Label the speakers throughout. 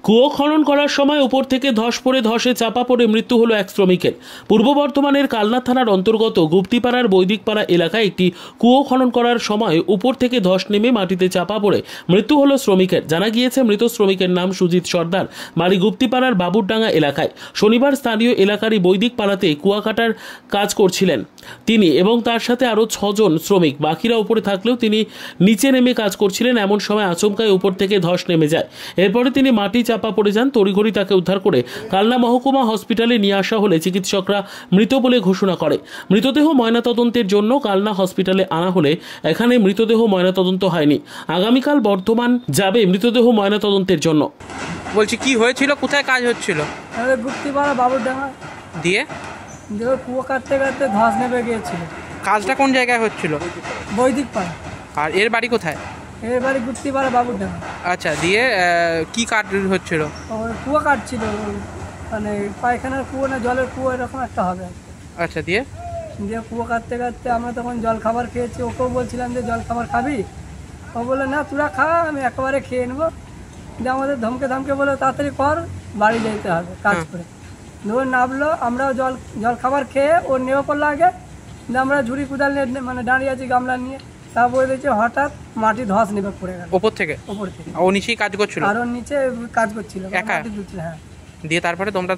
Speaker 1: কুয়ো খনন করার সময় উপর থেকে ধস পড়ে ধসে চাপা পড়ে মৃত্যু হলো এক শ্রমিকের। পূর্ব বর্ধমানের কালনা থানার অন্তর্গত গুপ্তিপাড়ার বৈদিকপাড়া এলাকায় একটি কুয়ো খনন করার সময় উপর থেকে ধস নেমে মাটিতে চাপা পড়ে মৃত্যু হলো শ্রমিকের। জানা গিয়েছে মৃত শ্রমিকের নাম সুজিত সর্দার, বাড়ি গুপ্তিপাড়ার বাবুরডাঙ্গা এলাকায়। শনিবার স্থানীয় এলাকারই বৈদিকপাড়াতে কুয়া কাটার কাজ করছিলেন তিনি এবং তার সাথে আরও 6 জন শ্রমিক। বাকিরা উপরে থাকলেও তিনি নিচে নেমে কাজ করছিলেন। এমন সময় আচমকায় উপর থেকে ধস নেমে যায়। এরপরে তিনি মাটি চাপা পড়ে যান। তড়িঘড়ি তাকে উদ্ধার করে কালনা মহকুমা হসপিটালে নিয়ে আসা হলে চিকিৎসকরা মৃত বলে ঘোষণা করে। মৃতদেহ ময়নাতদন্তের জন্য কালনা হসপিটালে আনা হলে এখানে মৃতদেহ ময়নাতদন্ত হয়নি। আগামীকাল বর্ধমান যাবে মৃতদেহ ময়নাতদন্তের জন্য।
Speaker 2: বলছি কি হয়েছিল, কোথায় কাজ হচ্ছিল?
Speaker 3: গুপ্তিপাড়া বাবুরডাঙ্গা।
Speaker 2: দিয়ে
Speaker 3: কুয়ো কাটতে কাটতে ধস নেমে গিয়েছিল।
Speaker 2: কাজটা কোন জায়গায় হচ্ছিল?
Speaker 3: বৈদিকপাড়া।
Speaker 2: আর এর বাড়ি কোথায়?
Speaker 3: এর বাড়ি গুপ্তিপাড়া বাবুরডাঙ্গা।
Speaker 2: আচ্ছা, দিয়ে কি কাজ হচ্ছিল?
Speaker 3: কুয়ো কাটছিল, মানে পায়খানার কুয়ো না জলের কুয়ো এরকম একটা হবে।
Speaker 2: আচ্ছা, দিয়ে
Speaker 3: কুয়ো কাটতে কাটতে আমরা তখন জল খাবার খেয়েছি। ওকেও বলছিলাম যে জল খাবার খাবি, ও বলে না তোরা খা, আমি একেবারে খেয়ে নেবো। যে আমাদের ধমকে ধমকে বলে তাড়াতাড়ি কর, বাড়ি যেতে হবে কাজ করে। ধরে নামলো, আমরাও জল খাবার খেয়ে ওর নেওয়া পড়লো আগে। আমরা ঝুড়ি কুদাল নিয়ে মানে দাঁড়িয়ে আছি গামলা নিয়ে। তারপরে দেখছি হঠাৎ মাটি ধস নেবে পড়ে গেল
Speaker 2: ওপর থেকে। ও নিচেই কাজ করছিল?
Speaker 3: আর ওর নিচে কাজ করছিল একা। হ্যাঁ।
Speaker 2: দিয়ে তারপরে তোমরা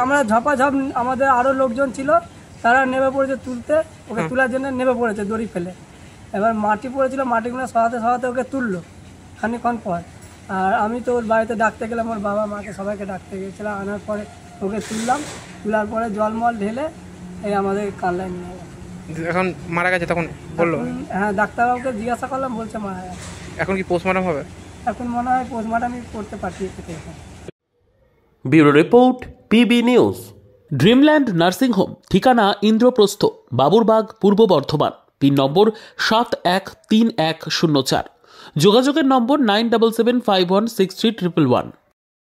Speaker 3: আমরা ঝপাঝপ, আমাদের আরও লোকজন ছিল, তারা নেমে পড়েছে তুলতে, ওকে তোলার জন্য নেমে পড়েছে দড়ি ফেলে। এবার মাটি পড়েছিল, মাটিগুলো সহাতে সহাতে ওকে তুললো খানিকক্ষণ পর। আর আমি তো ওর বাড়িতে ডাকতে গেলাম, ওর বাবা মাকে সবাইকে ডাকতে গেছিলাম। আনার পরে ওকে তুললাম, তোলার পরে জলমল ঢেলে এই আমাদের কানলায় নিয়ে গেল।
Speaker 2: এখন মারা গেছে তখন বললো?
Speaker 3: হ্যাঁ, ডাক্তারবাবুকে জিজ্ঞাসা করলাম, বলছে মারা গেছে।
Speaker 2: এখন কি পোস্টমর্টম হবে?
Speaker 3: এখন মনে হয় পোস্টমর্টমই করতে পাঠিয়েছে।
Speaker 1: Bureau report, PB news. Dreamland nursing home, ঠিকানা ইন্দ্রপ্রস্থ, বাবুরবাগ, পূর্ব বর্ধমান। পিন নম্বর 713104। যোগাযোগের নম্বর 9775163111।